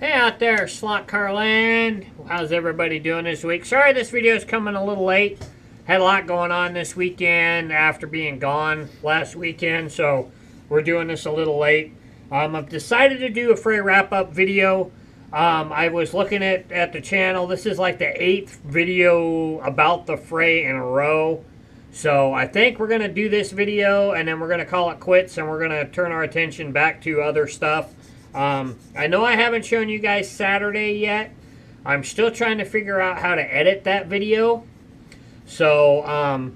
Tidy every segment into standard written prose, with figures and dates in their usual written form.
Hey out there, Slot Car Land. How's everybody doing this week? Sorry this video is coming a little late. Had a lot going on this weekend after being gone last weekend, so we're doing this a little late. I've decided to do a Fray wrap-up video. I was looking at the channel. This is like the 8th video about the Fray in a row. So I think we're going to do this video, and then we're going to call it quits, and we're going to turn our attention back to other stuff. I know I haven't shown you guys Saturday yet. I'm still trying to figure out how to edit that video. So,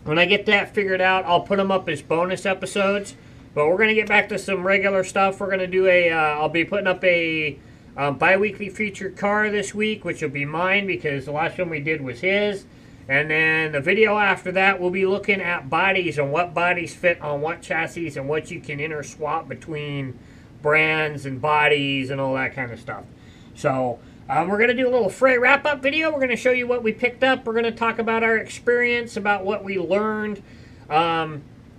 when I get that figured out, I'll put them up as bonus episodes. But we're going to get back to some regular stuff. We're going to do I'll be putting up a bi-weekly featured car this week, which will be mine because the last one we did was his. And then the video after that, we'll be looking at bodies and what bodies fit on what chassis and what you can inter-swap between brands and bodies and all that kind of stuff. So we're going to do a little Fray wrap-up video. We're going to show you what we picked up. We're going to talk about our experience, about what we learned,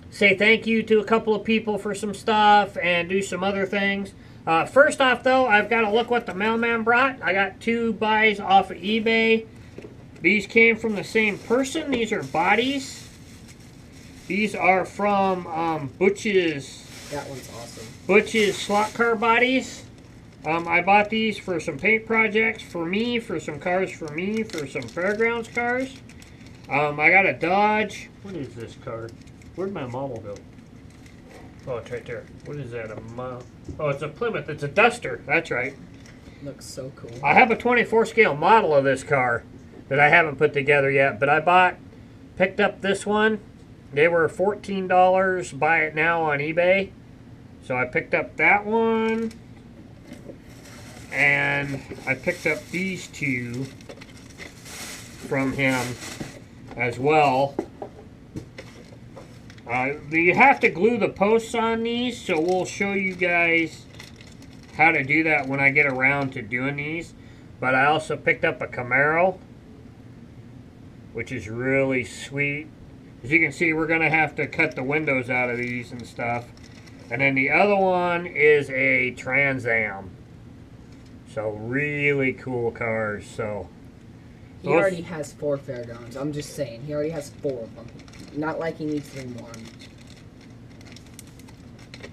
say thank you to a couple of people for some stuff, and do some other things. First off, though, I've got to look what the mailman brought. I got 2 buys off of eBay. These came from the same person. These are bodies. These are from Butch's. That one's awesome. Butch's slot car bodies. I bought these for some paint projects for me, for some cars for me, for some fairgrounds cars. I got a Dodge. What is this car? Where'd my model go? Oh, it's right there. What is that? Oh, it's a Plymouth. It's a Duster. That's right. Looks so cool. I have a 24 scale model of this car that I haven't put together yet, but I picked up this one. They were $14. Buy it now on eBay. So I picked up that one, and I picked up these 2 from him as well. You have to glue the posts on these, so we'll show you guys how to do that when I get around to doing these. But I also picked up a Camaro, which is really sweet. As you can see, we're going to have to cut the windows out of these and stuff. And then the other one is a Trans Am. So really cool cars. So he already has 4 fairgrounds. I'm just saying, he already has 4 of them. Not like he needs 3 more.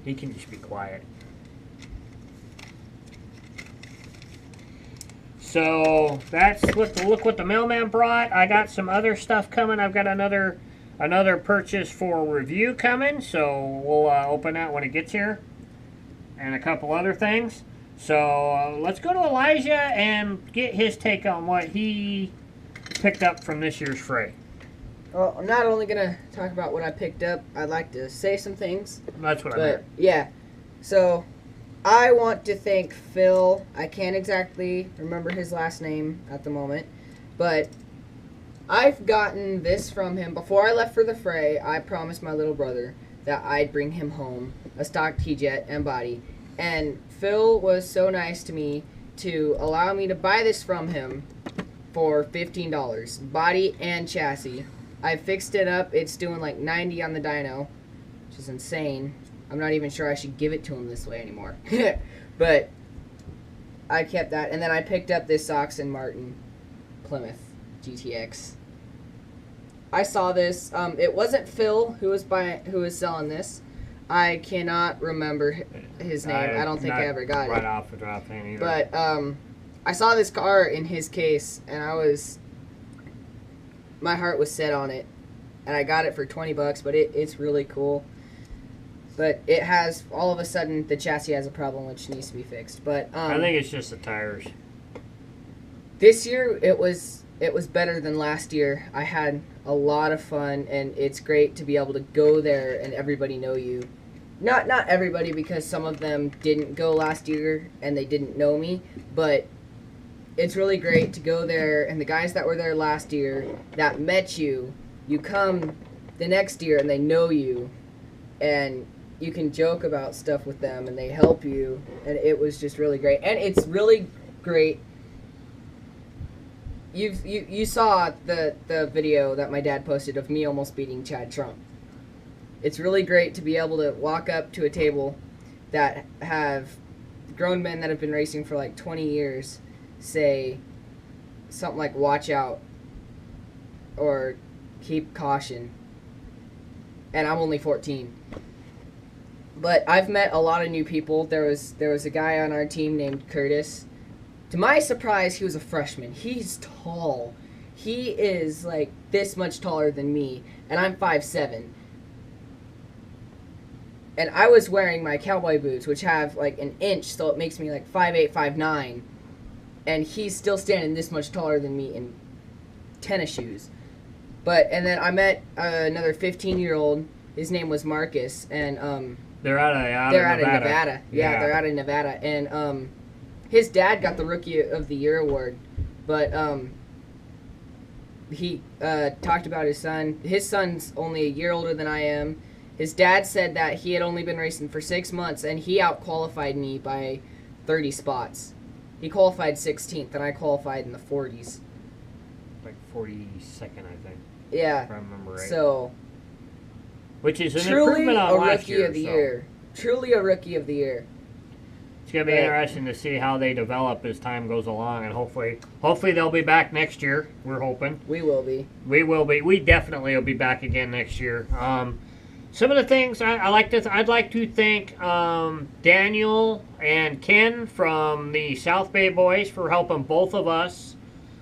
He can just be quiet. So that's look what the mailman brought. I got some other stuff coming. I've got another purchase for review coming, so we'll open that when it gets here, and a couple other things. So let's go to Elijah and get his take on what he picked up from this year's Fray. Well, I'm not only going to talk about what I picked up, I'd like to say some things. That's what I meant. Yeah, so I want to thank Phil. I can't exactly remember his last name at the moment, but I've gotten this from him. Before I left for the Fray, I promised my little brother that I'd bring him home a stock T-Jet and body. And Phil was so nice to me to allow me to buy this from him for $15. Body and chassis. I fixed it up. It's doing like 90 on the dyno, which is insane. I'm not even sure I should give it to him this way anymore. But I kept that. And then I picked up this Oxen Martin Plymouth GTX. I saw this. It wasn't Phil who was selling this. I cannot remember his name. I don't think I ever got it. Right off the drop thing either. But I saw this car in his case, and my heart was set on it, and I got it for $20. But it's really cool. But it has, all of a sudden, the chassis has a problem which needs to be fixed. But I think it's just the tires. This year it was better than last year. I had a lot of fun, and it's great to be able to go there and everybody know you. Not everybody, because some of them didn't go last year and they didn't know me, but it's really great to go there, and the guys that were there last year that met you, you come the next year and they know you, and you can joke about stuff with them and they help you, and it was just really great. And it's really great. You saw the video that my dad posted of me almost beating Chad Trump. It's really great to be able to walk up to a table that have grown men that have been racing for like 20 years say something like "watch out" or "keep caution," and I'm only 14. But I've met a lot of new people. There was a guy on our team named Curtis. To my surprise, he was a freshman. He's tall. He is like this much taller than me, and I'm 5'7". And I was wearing my cowboy boots, which have like an inch, so it makes me like 5'8", 5'9". And he's still standing this much taller than me in tennis shoes. And then I met another 15-year-old. His name was Marcus, and they're out of Nevada. Yeah, they're out of Nevada, and his dad got the Rookie of the Year award, but he talked about his son. His son's only a year older than I am. His dad said that he had only been racing for 6 months, and he out-qualified me by 30 spots. He qualified 16th, and I qualified in the 40s. Like 42nd, I think. Yeah. If I remember right. So, which is an improvement on last year. Truly a Rookie of the Year. Truly a Rookie of the Year. It's going to be interesting to see how they develop as time goes along, and hopefully they'll be back next year. We're hoping. We will be. We will be. We definitely will be back again next year. Some of the things I'd like to thank Daniel and Ken from the South Bay Boys for helping both of us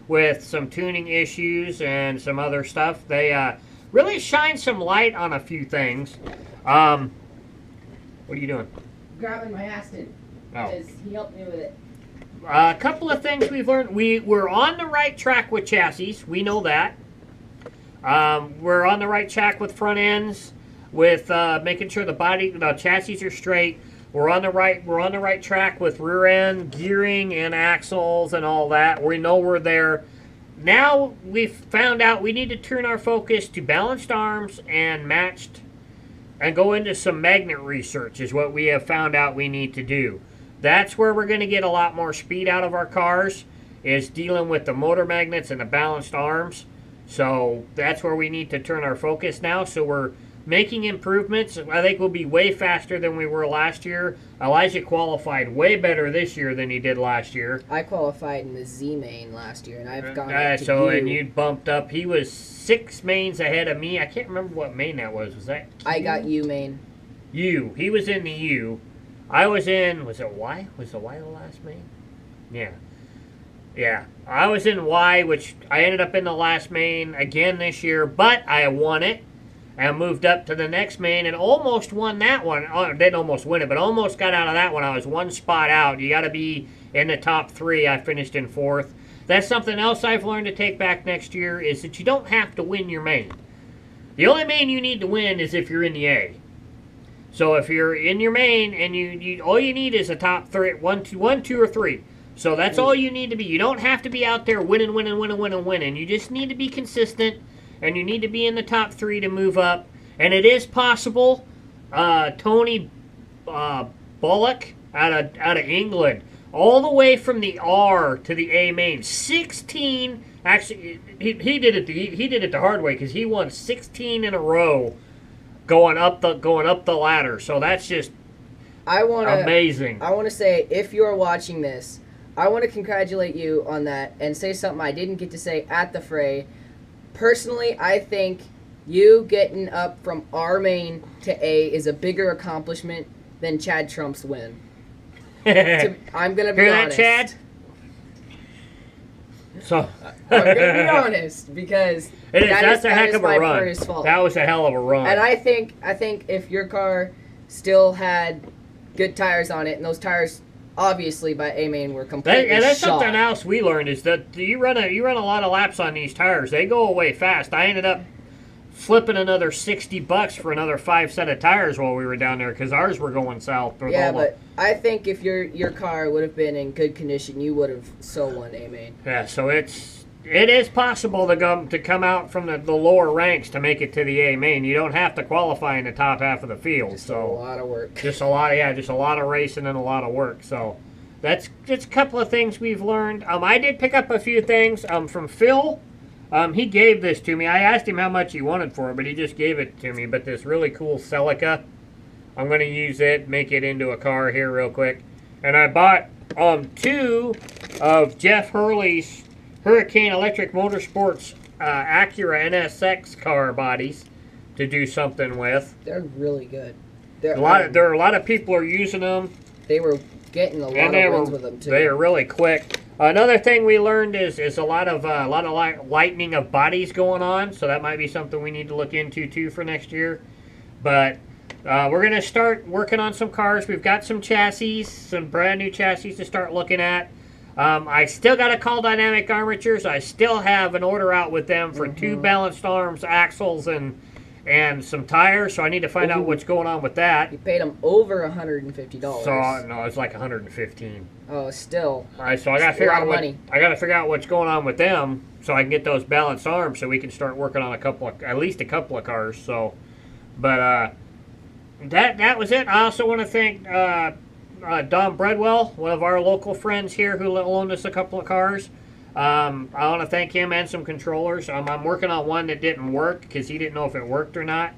with some tuning issues and some other stuff. They really shined some light on a few things. What are you doing? Grabbing my Aston. Because he helped me with it. A couple of things we've learned. We're on the right track with chassis. We know that. We're on the right track with front ends, with making sure the chassis are straight. We're on the right track with rear end, gearing, and axles and all that. We know we're there. Now we've found out we need to turn our focus to balanced arms and matched, and go into some magnet research is what we have found out we need to do. That's where we're going to get a lot more speed out of our cars, is dealing with the motor magnets and the balanced arms. So that's where we need to turn our focus now. So we're making improvements. I think we'll be way faster than we were last year. Elijah qualified way better this year than he did last year. I qualified in the Z main last year, and I've gone and you bumped up. He was 6 mains ahead of me. I can't remember what main that was. Was that Q? I got U main. U. He was in the U. I was in, was it Y? Was the Y the last main? Yeah. Yeah. I was in Y, which I ended up in the last main again this year, but I won it. I moved up to the next main and almost won that one. Oh, didn't almost win it, but almost got out of that one. I was 1 spot out. You got to be in the top 3. I finished in 4th. That's something else I've learned to take back next year, is that you don't have to win your main. The only main you need to win is if you're in the A. So if you're in your main and you all you need is a top 3, 1, 2, or 3. So that's all you need to be. You don't have to be out there winning. You just need to be consistent. And you need to be in the top 3 to move up. And it is possible. Tony Bullock out of England, all the way from the R to the A main, 16. Actually, he did it the hard way, because he won 16 in a row, going up the ladder. So that's just amazing. I want to say, if you're watching this, I want to congratulate you on that and say something I didn't get to say at the Fray. Personally, I think you getting up from R main to A is a bigger accomplishment than Chad Trump's win. I'm going to be honest. Hear that, Chad? So I'm going to be honest, because that's a heck of a run. That was a hell of a run. And I think if your car still had good tires on it, and those tires obviously by A main were completely and that's shot. something else we learned, is that you run a lot of laps on these tires. They go away fast. I ended up flipping another $60 for another 5 set of tires while we were down there, because ours were going south. Yeah, but I think if your car would have been in good condition, you would have so won A main. Yeah, so it is possible to come out from the lower ranks to make it to the A main. You don't have to qualify in the top half of the field. Just a lot of work. Just a lot of racing and a lot of work. So that's just a couple of things we've learned. I did pick up a few things from Phil. He gave this to me. I asked him how much he wanted for it, but he just gave it to me. But this really cool Celica, I'm going to use it, make it into a car here real quick. and I bought 2 of Jeff Hurley's Hurricane Electric Motorsports Acura NSX car bodies to do something with. They're really good. There are a lot of people are using them. They were getting a lot of wins with them too. They are really quick. Another thing we learned is a lot of lightning of bodies going on, so that might be something we need to look into too for next year. But we're gonna start working on some cars. We've got some chassis, some brand new chassis to start looking at. I still got to call Dynamic Armatures. I still have an order out with them for 2 balanced arms, axles, and some tires. So I need to find out what's going on with that. You paid them over $150. So no, it's like 115. Oh, still. All right, so I got to figure out what's going on with them, so I can get those balanced arms, so we can start working on at least a couple of cars. So, but that was it. I also want to thank Don Bredwell, one of our local friends here who loaned us a couple of cars. I want to thank him and some controllers. I'm working on one that didn't work because he didn't know if it worked or not.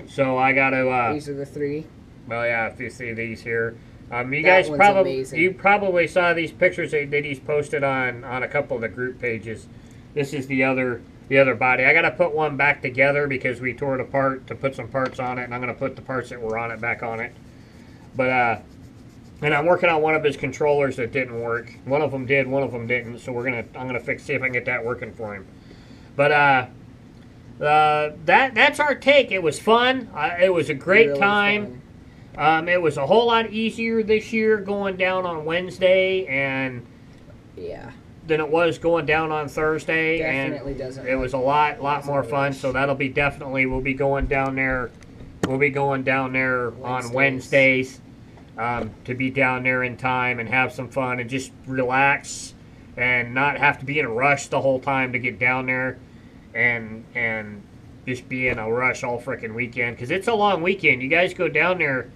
So I got to... these are the 3? Well, yeah, if you see these here. You guys probably saw these pictures that he's posted on a couple of the group pages. This is the other body. I got to put one back together because we tore it apart to put some parts on it, and I'm going to put the parts that were on it back on it. But and I'm working on one of his controllers that didn't work. One of them did, one of them didn't. So I'm gonna see if I can get that working for him. But that's our take. It was fun. It was a great time. It was a whole lot easier this year going down on Wednesday and than it was going down on Thursday. Definitely doesn't. It was a lot more fun. So that'll be we'll be going down there. We'll be going down there on Wednesdays. To be down there in time and have some fun and just relax and not have to be in a rush the whole time to get down there and just be in a rush all freaking weekend, because it's a long weekend. You guys go down there,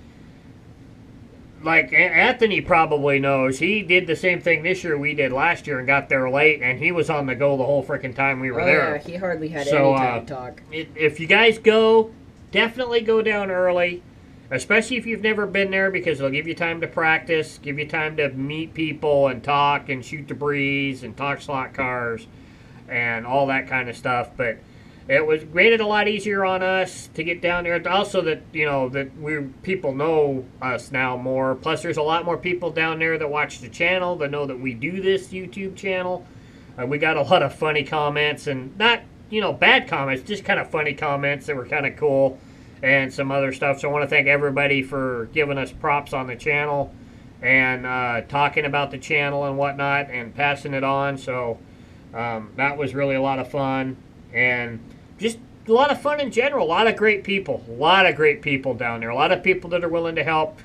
like Anthony probably knows. He did the same thing this year we did last year and got there late, and he was on the go the whole freaking time we were there. Yeah, he hardly had any time to talk. If you guys go, definitely go down early. Especially if you've never been there, because it'll give you time to practice, give you time to meet people and talk and shoot the breeze and talk slot cars and all that kind of stuff. But it made it a lot easier on us to get down there. Also that people know us now more. Plus there's a lot more people down there that watch the channel that know that we do this YouTube channel. We got a lot of funny comments, and not bad comments, just kind of funny comments that were kind of cool. And some other stuff. So I want to thank everybody for giving us props on the channel and talking about the channel and whatnot and passing it on. So that was really a lot of fun and just a lot of fun in general. A lot of great people. A lot of great people down there. A lot of people that are willing to help.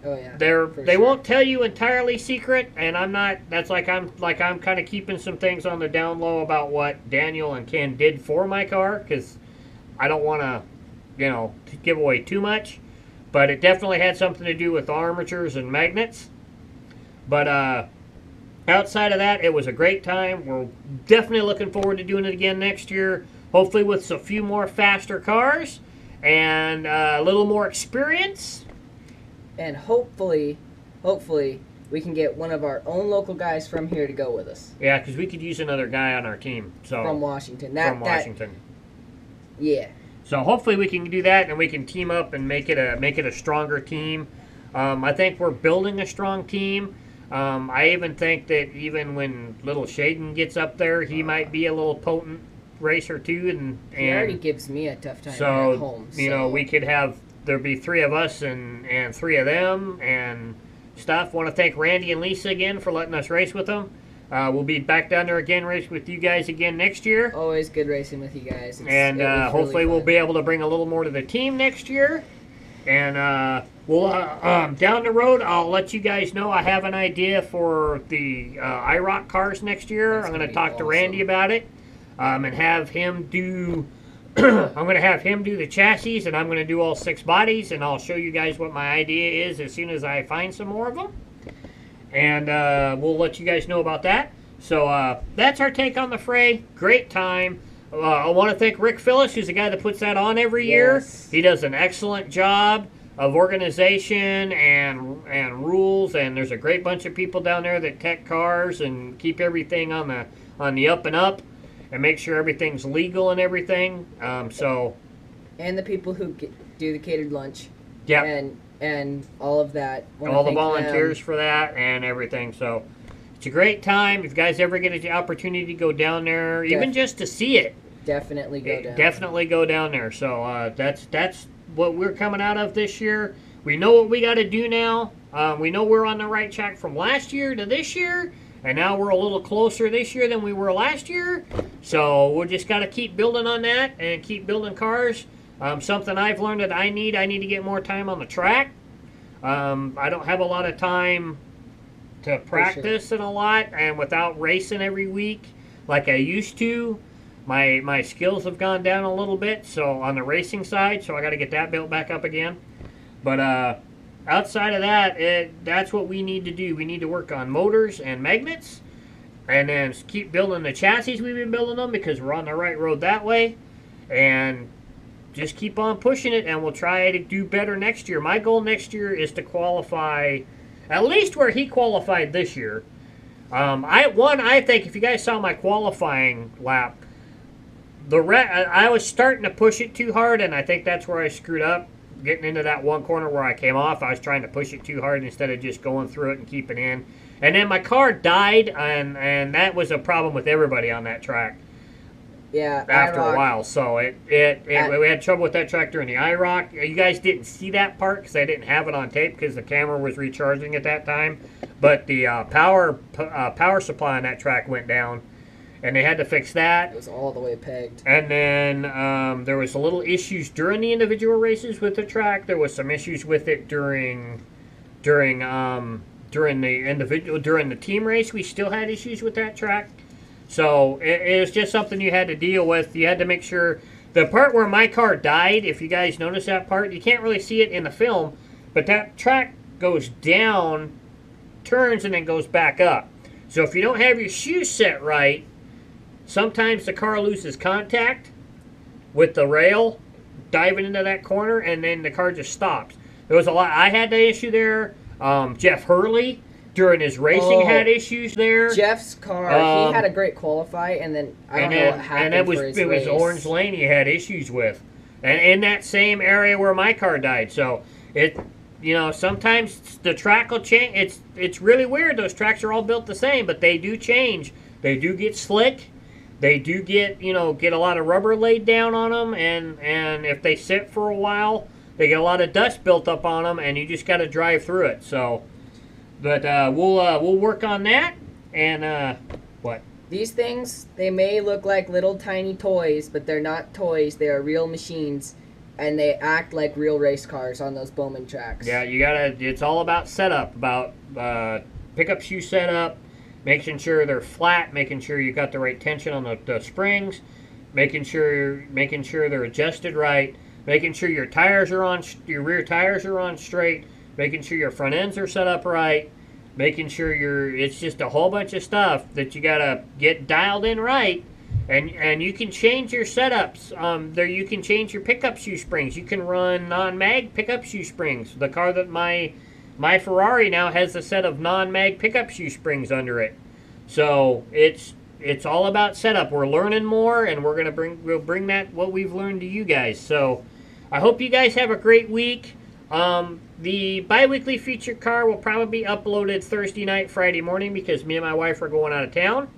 Oh yeah. They won't tell you entirely secret, and I'm not. That's I'm kind of keeping some things on the down low about what Daniel and Ken did for my car, because I don't want to to give away too much, but it definitely had something to do with armatures and magnets. But outside of that, it was a great time. We're definitely looking forward to doing it again next year, hopefully with a few more faster cars and a little more experience. And hopefully we can get one of our own local guys from here to go with us. Yeah, because we could use another guy on our team. So from Washington. Yeah. So hopefully we can do that, and we can team up and make it a stronger team. I think we're building a strong team. I even think that even when little Shaden gets up there, he might be a little potent racer too. And he already gives me a tough time so, at home. We could there'd be 3 of us and 3 of them and stuff. Want to thank Randy and Lisa again for letting us race with them. We'll be back down there again, race with you guys again next year. Always good racing with you guys. And hopefully we'll be able to bring a little more to the team next year. And we'll down the road, I'll let you guys know I have an idea for the IROC cars next year. I'm going to talk to Randy about it and have him do. I'm going to have him do the chassis, and I'm going to do all 6 bodies, and I'll show you guys what my idea is as soon as I find some more of them. And we'll let you guys know about that. So that's our take on the Fray. Great time. I want to thank Rick Phillips, who's the guy that puts that on every year. He does an excellent job. organization and rules, and there's a great bunch of people down there that tech cars and keep everything on the up and up, and make sure everything's legal and everything. And the people who do the catered lunch. Yeah. And all of that. All the volunteers for that and everything. So it's a great time. If you guys ever get an opportunity to go down there, even just to see it, definitely go down. Definitely go down there. So that's what we're coming out of this year. We know what we got to do now. We know we're on the right track from last year to this year, and now we're a little closer this year than we were last year. So we'll just got to keep building on that and keep building cars. Something I've learned that I need to get more time on the track. I don't have a lot of time to practice and a lot, and without racing every week like I used to, my skills have gone down a little bit. So on the racing side, so I got to get that built back up again. But outside of that, that's what we need to do. We need to work on motors and magnets, and then keep building the chassis we've been building them, because we're on the right road that way. And just keep on pushing it, and we'll try to do better next year. My goal next year is to qualify at least where he qualified this year. I think if you guys saw my qualifying lap, I was starting to push it too hard, and I think that's where I screwed up. Getting into that one corner where I came off, I was trying to push it too hard instead of just going through it and keeping in. And then my car died, and that was a problem with everybody on that track. Yeah, after a while, so we had trouble with that track during the IROC. You guys didn't see that part because I didn't have it on tape because the camera was recharging at that time. But the power supply on that track went down, and they had to fix that. It was all the way pegged. And then there was a little issues during the individual races with the track. There was some issues with it during the team race. We still had issues with that track. So it was just something you had to deal with. You had to make sure the part where my car died, if you guys notice that part, you can't really see it in the film, but that track goes down, turns, and then goes back up. So if you don't have your shoes set right, sometimes the car loses contact with the rail diving into that corner, and then the car just stops. There was a lot. I had the issue there. Jeff Hurley, during his racing, had issues there. Jeff's car, he had a great qualify, and then I don't know what happened. And it was Orange Lane he had issues with, and in that same area where my car died. So sometimes the track will change. It's really weird. Those tracks are all built the same, but they do change. They do get slick. They do get a lot of rubber laid down on them, and if they sit for a while, they get a lot of dust built up on them, and you just got to drive through it. So. But we'll work on that, and what? These things, they may look like little tiny toys, but they're not toys. They are real machines, and they act like real race cars on those Bowman tracks. Yeah, it's all about setup, about pickup shoe setup, making sure they're flat, making sure you got the right tension on the springs, making sure they're adjusted right, making sure your rear tires are on straight, making sure your front ends are set up right, making sure it's just a whole bunch of stuff that you gotta get dialed in right, and you can change your setups. You can change your pickup shoe springs. You can run non-mag pickup shoe springs. The car that my Ferrari now has a set of non-mag pickup shoe springs under it. So it's all about setup. We're learning more, and we'll bring that what we've learned to you guys. So I hope you guys have a great week. The bi-weekly featured car will probably be uploaded Thursday night, Friday morning, because me and my wife are going out of town.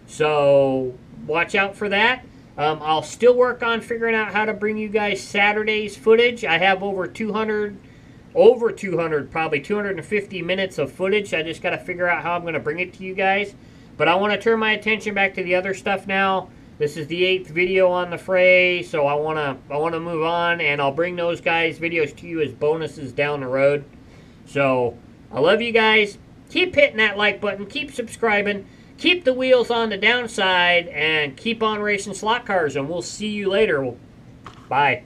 So watch out for that. I'll still work on figuring out how to bring you guys Saturday's footage. I have over 200, probably 250 minutes of footage. I just got to figure out how I'm going to bring it to you guys. But I want to turn my attention back to the other stuff now. This is the 8th video on the Fray, so I wanna move on, and I'll bring those guys' videos to you as bonuses down the road. So I love you guys. Keep hitting that like button. Keep subscribing. Keep the wheels on the downside, and keep on racing slot cars. And we'll see you later. Bye.